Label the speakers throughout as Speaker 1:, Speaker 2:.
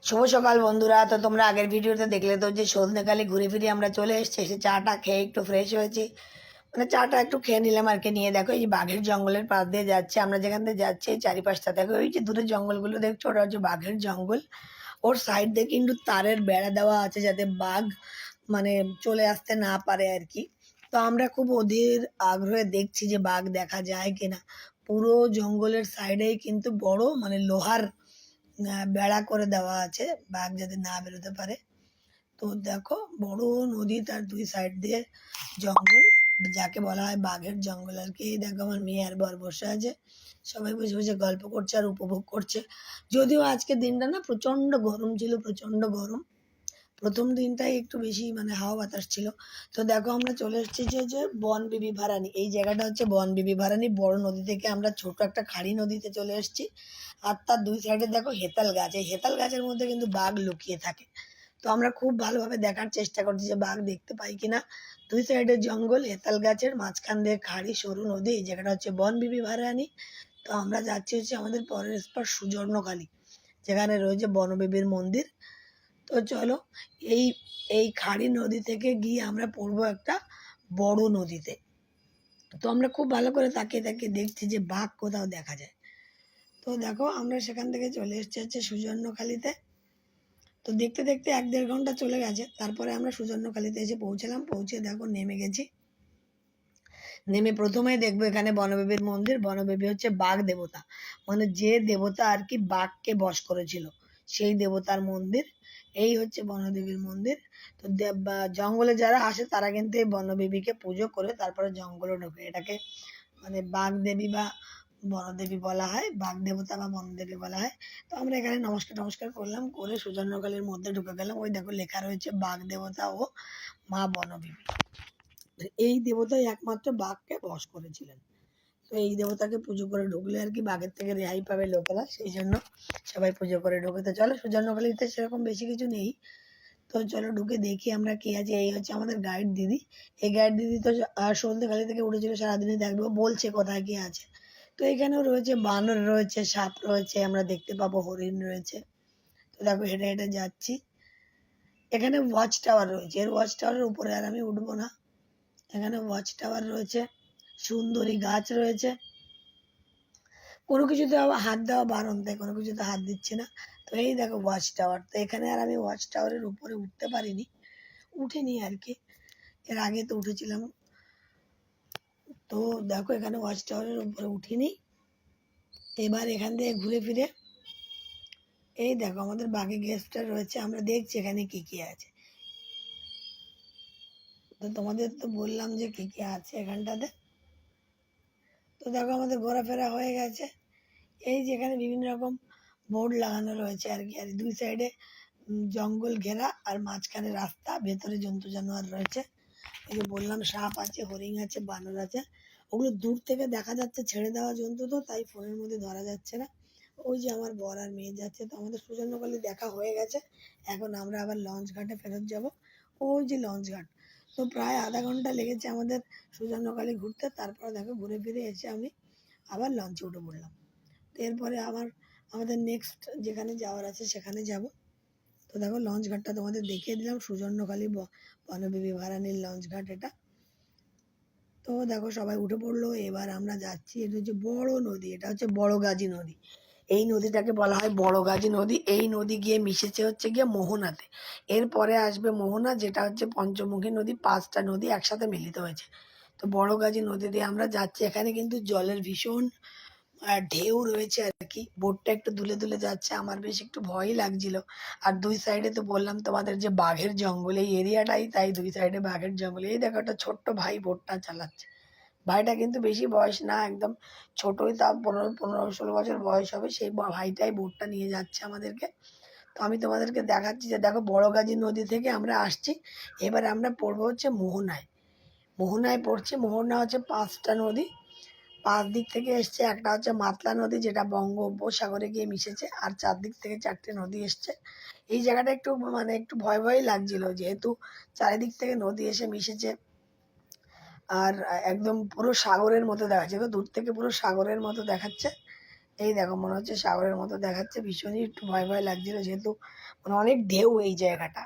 Speaker 1: শুভ সকাল বন্ধুরা। তো তোমরা আগের ভিডিওতে দেখলে তো যে সন্ধ্যেকালে ঘুরে ফিরে আমরা চলে এসেছি, এসে চাটা খেয়ে একটু ফ্রেশ হয়েছি। মানে চাটা একটু খেয়ে নিলাম আর কি। নিয়ে দেখো এই যে বাঘের জঙ্গলের পাশ দিয়ে যাচ্ছে, আমরা যেখান থেকে যাচ্ছি এই চারিপাশটা দেখো, ওই যে দূরের জঙ্গলগুলো দেখছো ওটা হচ্ছে বাঘের জঙ্গল। ওর সাইড দিয়ে কিন্তু তারের বেড়া দেওয়া আছে যাতে বাঘ মানে চলে আসতে না পারে আর কি। তো আমরা খুব অধীর আগ্রহে দেখছি যে বাঘ দেখা যায় কিনা। পুরো জঙ্গলের সাইডেই কিন্তু বড় মানে লোহার বেড়া করে দেওয়া আছে, বাঘ যাতে না বেরোতে পারে। তো দেখো বড় নদী, তার দুই সাইড দিয়ে জঙ্গল, যাকে বলা হয় বাঘের জঙ্গল আর কি। এই দেখো আমার মেয়ে আর বর বসে আছে, সবাই বসে বসে গল্প করছে আর উপভোগ করছে। যদিও আজকে দিনটা না প্রচণ্ড গরম ছিল, প্রচণ্ড গরম। প্রথম দিনটাই একটু বেশি মানে হাওয়া বাতাস ছিল। তো দেখো আমরা চলে এসেছি যে বনবিবি ভারানি, এই জায়গাটা হচ্ছে বনবিবি ভারানি। বড় নদী থেকে আমরা ছোট একটা খাড়ি নদীতে চলে এসেছি। আর তার দুই সাইডে দেখো হেতাল গাছ, এই হেতাল গাছের মধ্যে কিন্তু বাঘ লুকিয়ে থাকে। তো আমরা খুব ভালোভাবে দেখার চেষ্টা করছি যে বাঘ দেখতে পাই কিনা। দুই সাইডে জঙ্গল, হেতাল গাছের মাঝখান দিয়ে খাড়ি সরু নদী, এই জায়গাটা হচ্ছে বনবিবি ভারানি। তো আমরা যাচ্ছি হচ্ছে আমাদের পরের স্পট সুজর্ণখালি, যেখানে রয়েছে বনবিবির মন্দির। তো চলো এই এই খাড়ি নদী থেকে গিয়ে আমরা পড়বো একটা বড় নদীতে। তো আমরা খুব ভালো করে তাকিয়ে তাকিয়ে দেখছি যে বাঘ কোথাও দেখা যায়। তো দেখো আমরা সেখান থেকে চলে এসেছি হচ্ছে সুজর্ণখালিতে। তো দেখতে দেখতে 1-1.5 ঘন্টা চলে গেছে, তারপরে আমরা সুজর্ণখালিতে এসে পৌঁছলাম। পৌঁছে দেখো নেমে গেছি। নেমে প্রথমেই দেখবো এখানে বনবিবির মন্দির। বনবিবি হচ্ছে বাঘ দেবতা, মানে যে দেবতা আর কি বাঘকে বশ করেছিল, সেই দেবতার মন্দির। এই হচ্ছে বনদেবীর মন্দির। তো জঙ্গলে যারা আসে তারা কিন্তু এই বনবিবিকে পুজো করে তারপরে জঙ্গলে ঢোকে। এটাকে মানে বাঘ দেবী বা বনদেবী বলা হয়, বাঘ দেবতা বা বনদেবী বলা হয়। তো আমরা এখানে নমস্কার টমস্কার করলাম, করে সুজর্ণখালির মধ্যে ঢুকে গেলাম। ওই দেখো লেখা রয়েছে বাঘ দেবতা ও মা বনবিবি। এই দেবতাই একমাত্র বাঘকে বশ করেছিলেন। তো এই দেবতাকে পুজো করে ঢুকলে আর কি বাঘের থেকে রেহাই পাবে লোকেরা, সেই জন্য সবাই পুজো করে ঢুকে। তো চলো সুজর্ণখালিতে সেরকম বেশি কিছু নেই, তো চলো ঢুকে দেখি আমরা কে আছে। এই হচ্ছে আমাদের গাইড দিদি। এই গাইড দিদি তো সন্ধ্যেখালি থেকে উঠেছিল, সারাদিনই দেখবে, বলছে কোথায় কি আছে। তো এখানেও রয়েছে বানর, রয়েছে সাপ, রয়েছে আমরা দেখতে পাবো হরিণ রয়েছে। তো দেখো হেঁটে হেঁটে যাচ্ছি। এখানে ওয়াচ টাওয়ার রয়েছে, এর ওয়াচ টাওয়ারের উপরে আর আমি উঠবো না। এখানে ওয়াচ টাওয়ার রয়েছে, সুন্দরী গাছ রয়েছে। কোনো কিছুতে আবার হাত দেওয়া বারণ, তাই কোনো কিছুতে হাত দিচ্ছে না। তো এই দেখো ওয়াচ টাওয়ার। তো এখানে আর আমি ওয়াচ টাওয়ারের উপরে উঠতে পারিনি, উঠিনি আর কি। এর আগে তো উঠেছিলাম। তো দেখো এখানে ওয়াচ টাওয়ারের উপরে উঠিনি। এবার এখান থেকে ঘুরে ফিরে এই দেখো আমাদের বাকি গেস্টটা রয়েছে, আমরা দেখছি এখানে কি কি আছে। তো তোমাদের তো বললাম যে কি কি আছে এখানটাতে। তো দেখো আমাদের ঘোরাফেরা হয়ে গেছে। এই যেখানে বিভিন্ন রকম বোর্ড লাগানো রয়েছে আর কি। আর দুই সাইডে জঙ্গল ঘেরা, আর মাঝখানে রাস্তা, ভেতরে জন্তু জানোয়ার রয়েছে। এই যে বললাম সাপ আছে, হরিণ আছে, বানর আছে। ওগুলো দূর থেকে দেখা যাচ্ছে, ছেড়ে দেওয়া জন্তু তো, তাই ফোনের মধ্যে ধরা যাচ্ছে না। ওই যে আমার বর আর মেয়ে যাচ্ছে। তো আমাদের সুজন্যকালী দেখা হয়ে গেছে, এখন আমরা আবার লঞ্চ ঘাটে ফেরত যাব। ওই যে লঞ্চ ঘাট। তো প্রায় আধা ঘন্টা লেগেছে আমাদের সুজন্যকালী ঘুরতে। তারপর দেখো ঘুরে ফিরে এসে আমি আবার লঞ্চে উঠে পড়লাম। তো এরপরে আবার আমাদের নেক্সট যেখানে যাওয়ার আছে সেখানে যাব। তো দেখো লঞ্চ ঘাটটা তোমাদের দেখিয়ে দিলাম, সুজন্যখালী বনবিবি ভারানির লঞ্চ ঘাট এটা। তো দেখো সবাই উঠে পড়লো, এবার আমরা যাচ্ছি। এটা হচ্ছে বড় নদী, এটা হচ্ছে বড় গাজী নদী। এই নদীটাকে বলা হয় বড় গাজী নদী। এই নদী গিয়ে মিশেছে হচ্ছে গিয়ে মোহনাতে। এরপরে আসবে মোহনা, যেটা হচ্ছে পঞ্চমুখী নদী। 5টা নদী একসাথে মিলিত হয়েছে। তো বড় গাজী নদী দিয়ে আমরা যাচ্ছি। এখানে কিন্তু জলের ভীষণ ঢেউ রয়েছে আর কি। বোটটা একটু দুলে দুলে যাচ্ছে, আমার বেশ একটু ভয়ই লাগছিল। আর দুই সাইডে তো বললাম তোমাদের যে বাঘের জঙ্গল, এই এরিয়াটাই তাই দুই সাইডে বাঘের জঙ্গল। এই দেখো একটা ছোট্ট ভাই বোটটা চালাচ্ছে। ভাইটা কিন্তু বেশি বয়স না, একদম ছোটই, তাও 15-16 বছর বয়স হবে। সেই ভাইটাই বোটটা নিয়ে যাচ্ছে আমাদেরকে। তো আমি তোমাদেরকে দেখাচ্ছি যে দেখো বড় গাজী নদী থেকে আমরা আসছি। এবার আমরা পড়বো হচ্ছে মোহনায়। মোহনায় পড়ছি। মোহনা হচ্ছে 5টা নদী, 5 দিক থেকে এসছে। একটা হচ্ছে মাতলা নদী, যেটা বঙ্গোপসাগরে গিয়ে মিশেছে। আর 4 দিক থেকে 4টে নদী এসছে। এই জায়গাটা একটু মানে একটু ভয় ভয়ই লাগছিল, যেহেতু চারিদিক থেকে নদী এসে মিশেছে। আর একদম পুরো সাগরের মতো দেখাচ্ছে, দূর থেকে পুরো সাগরের মতো দেখাচ্ছে। এই দেখো মনে হচ্ছে সাগরের মতো দেখাচ্ছে, ভীষণই একটু ভয় ভয় লাগছিল যেহেতু মানে অনেক ঢেউ এই জায়গাটা।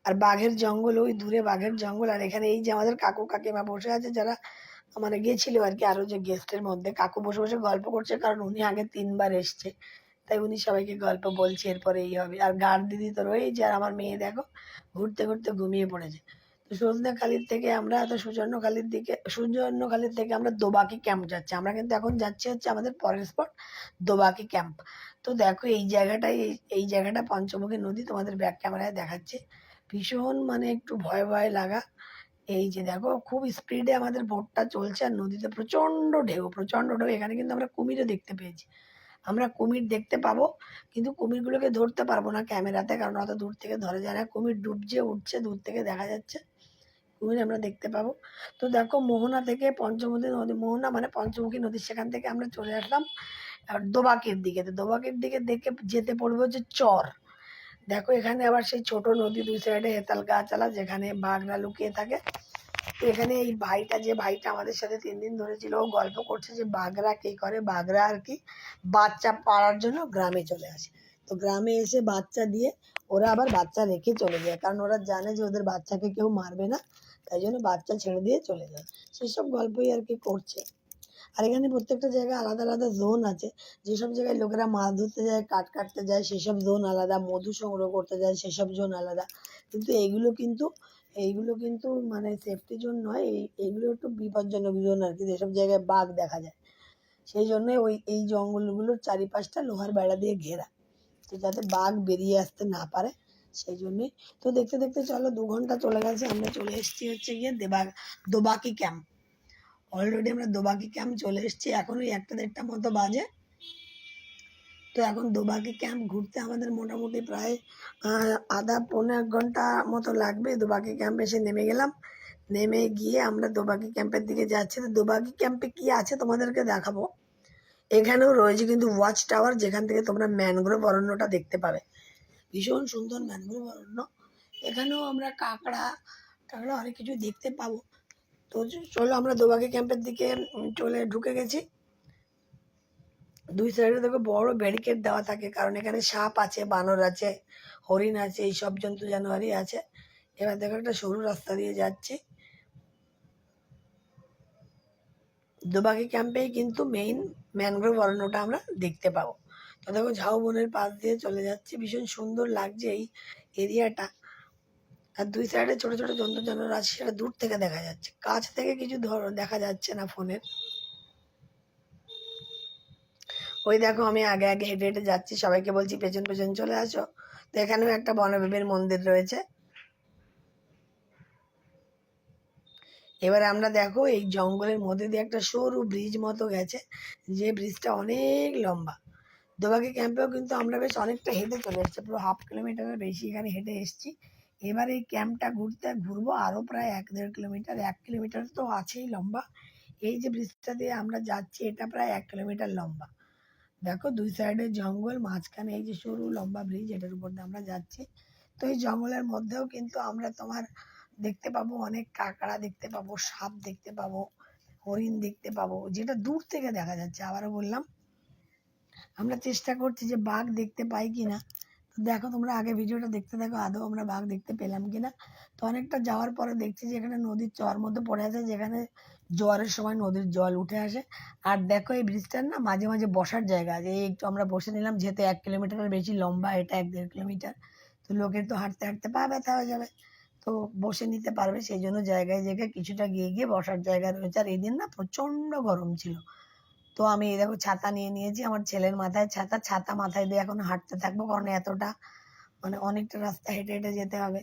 Speaker 1: আর বাঘের জঙ্গল, ওই দূরে বাঘের জঙ্গল। আর এখানে এই যে আমাদের কাকু কাকিমা বসে আছে, যারা মানে গেছিল আর কি, আরো যে গেস্টের মধ্যে কাকু বসে বসে গল্প করছে, কারণ উনি আগে 3বার এসছে, তাই উনি সবাইকে গল্প বলছে এরপরে এই হবে। আর গার্ড দিদি তো রয়েছে, আর আমার মেয়ে দেখো ঘুরতে ঘুরতে ঘুমিয়ে পড়েছে। তো সজনেখালির থেকে আমরা তো সুজর্ণখালির থেকে আমরা দোবাকি ক্যাম্প যাচ্ছি। আমরা কিন্তু এখন যাচ্ছি হচ্ছে আমাদের পরের স্পট দোবাকি ক্যাম্প। তো দেখো এই জায়গাটাই, এই জায়গাটা পঞ্চমুখী নদী তোমাদের ব্যাক ক্যামেরায় দেখাচ্ছে। ভীষণ মানে একটু ভয় ভয় লাগা। এই যে দেখো খুব স্পিডে আমাদের বোটটা চলছে, আর নদীতে প্রচণ্ড ঢেউ, প্রচণ্ড ঢেউ। এখানে কিন্তু আমরা কুমিরও দেখতে পেয়েছি। আমরা কুমির দেখতে পাবো, কিন্তু কুমিরগুলোকে ধরতে পারবো না ক্যামেরাতে, কারণ অত দূর থেকে ধরা যায় না। কুমির ডুবছে উঠছে, দূর থেকে দেখা যাচ্ছে, কুমির আমরা দেখতে পাবো। তো দেখো মোহনা থেকে পঞ্চমুখী নদী, মোহনা মানে পঞ্চমুখী নদী, সেখান থেকে আমরা চলে আসলাম আর দোবাকির দিকে। তো দোবাকির দিকে দেখে যেতে পড়বে হচ্ছে চর। দেখো এখানে আবার সেই ছোট নদী, দুই সাইডে হেতাল গাছালা, যেখানে বাঘরা লুকিয়ে থাকে। তো এখানে এই ভাইটা, যে ভাইটা আমাদের সাথে 3 দিন ধরে ছিল, ও গল্প করছে যে বাঘরা কি করে, বাঘরা আর কি বাচ্চা পাড়ার জন্য গ্রামে চলে আসে। তো গ্রামে এসে বাচ্চা দিয়ে ওরা আবার বাচ্চা রেখে চলে যায়, কারণ ওরা জানে যে ওদের বাচ্চাকে কেউ মারবে না, তাই জন্য বাচ্চা ছেড়ে দিয়ে চলে যায়। সেসব গল্পই আর কি করছে। আর এখানে প্রত্যেকটা জায়গায় আলাদা আলাদা জোন আছে। যেসব জায়গায় লোকেরা মাছ ধরতে যায়, কাঠ কাটতে যায়, সেসব জোন আলাদা, মধু সংগ্রহ করতে যায় সেসব জোন আলাদা। কিন্তু এইগুলো কিন্তু মানে সেফটি জোন নয়, এইগুলো একটু বিপজ্জনক জোন আর কি, যেসব জায়গায় বাঘ দেখা যায়। সেই জন্যই এই জঙ্গলগুলোর চারিপাশটা লোহার বেড়া দিয়ে ঘেরা, তো যাতে বাঘ বেরিয়ে আসতে না পারে, সেই জন্যই। তো দেখতে দেখতে চলো 2 ঘন্টা চলে গেছে, আমরা চলে এসেছি হচ্ছে গিয়ে দোবাকি ক্যাম্প। অলরেডি আমরা দোবাকি ক্যাম্প চলে এসেছি, এখন ওই 1টা 1:30 মতো বাজে। তো এখন দোবাকি ক্যাম্প ঘুরতে আমাদের মোটামুটি প্রায় আধা পৌনে 1 ঘন্টা মতো লাগবে। দোবাকি ক্যাম্পে এসে নেমে গেলাম, নেমে গিয়ে আমরা দোবাকি ক্যাম্পের দিকে যাচ্ছি। তো দোবাকি ক্যাম্পে কি আছে তোমাদেরকে দেখাবো। এখানেও রয়েছে কিন্তু ওয়াচ টাওয়ার, যেখান থেকে তোমরা ম্যানগ্রোভ অরণ্যটা দেখতে পাবে। ভীষণ সুন্দর ম্যানগ্রোভ অরণ্য। এখানেও আমরা কাঁকড়া টাকড়া অনেক কিছু দেখতে পাবো। তো চলো আমরা দোবাকি ক্যাম্পের দিকে চলে ঢুকে গেছি। 2 সাইডে দেখো বড় ব্যারিকেড দেওয়া থাকে, কারণ এখানে সাপ আছে, বানর আছে, হরিণ আছে, এই সব জন্তু জানোয়ারই আছে। এবার দেখো একটা সরু রাস্তা দিয়ে যাচ্ছি। দোবাকি ক্যাম্পেই কিন্তু মেইন ম্যানগ্রোভ অরণ্যটা আমরা দেখতে পাবো। তো দেখো ঝাউবনের পাশ দিয়ে চলে যাচ্ছি, ভীষণ সুন্দর লাগছে এই এরিয়াটা। আর 2 সাইডে ছোট ছোট জন্তু জানোয়ার আছে, সেটা দূর থেকে দেখা যাচ্ছে, কাছ থেকে কিছু দেখা যাচ্ছে না ফোনের। ওই দেখো আমি আগে আগে হেঁটে হেঁটে যাচ্ছি, সবাইকে বলছি পেছন পেছন চলে আসো। তো এখানেও একটা বনদেবীর মন্দির রয়েছে। এবার আমরা দেখো এই জঙ্গলের মধ্যে দিয়ে একটা সরু ব্রিজ মতো গেছে, যে ব্রিজটা অনেক লম্বা। দোবাকি ক্যাম্পেও কিন্তু আমরা বেশ অনেকটা হেঁটে চলে এসেছি, পুরো ½ কিলোমিটারের বেশি এখানে হেঁটে এসেছি। এবার এই ক্যাম্পটা ঘুরবো আরও প্রায় 1-1.5 কিলোমিটার, 1 কিলোমিটার তো আছেই লম্বা। এই যে ব্রিজটা দিয়ে আমরা যাচ্ছি, এটা প্রায় 1 কিলোমিটার লম্বা। দেখো 2 সাইডে জঙ্গল, মাঝখানে এই যে সরু লম্বা ব্রিজ, এটার উপর দিয়ে আমরা যাচ্ছি। তো এই জঙ্গলের মধ্যেও কিন্তু আমরা তোমার দেখতে পাবো অনেক কাঁকড়া দেখতে পাবো, সাপ দেখতে পাবো, হরিণ দেখতে পাবো, যেটা দূর থেকে দেখা যাচ্ছে। আবারও বললাম, আমরা চেষ্টা করছি যে বাঘ দেখতে পাই কিনা। তো দেখো তোমরা আগে ভিডিওটা দেখতে থাকো, আদৌ আমরা বাঘ দেখতে পেলাম কিনা। তো অনেকটা যাওয়ার পরে দেখছি যে এখানে নদীর চর মধ্যে পড়ে আছে, যেখানে জোয়ারের সময় নদীর জল উঠে আসে। আর দেখো এই ব্রিজটার না মাঝে মাঝে বসার জায়গা আছে, এই একটু আমরা বসে নিলাম, যেহেতু 1 কিলোমিটারের বেশি লম্বা, এটা 1-1.5 কিলোমিটার। তো লোকের তো হাঁটতে হাঁটতে পা ব্যথা হয়ে যাবে, তো বসে নিতে পারবে, সেই জন্য জায়গায় জায়গায় কিছুটা গিয়ে গিয়ে বসার জায়গা রয়েছে। আর এই দিন না প্রচণ্ড গরম ছিল। তো আমি এই দেখো ছাতা নিয়ে নিয়েছি, আমার ছেলের মাথায় ছাতা, ছাতা মাথায় দিয়ে এখন হাঁটতে থাকবো, কারণ এতটা মানে অনেকটা রাস্তা হেঁটে হেঁটে যেতে হবে।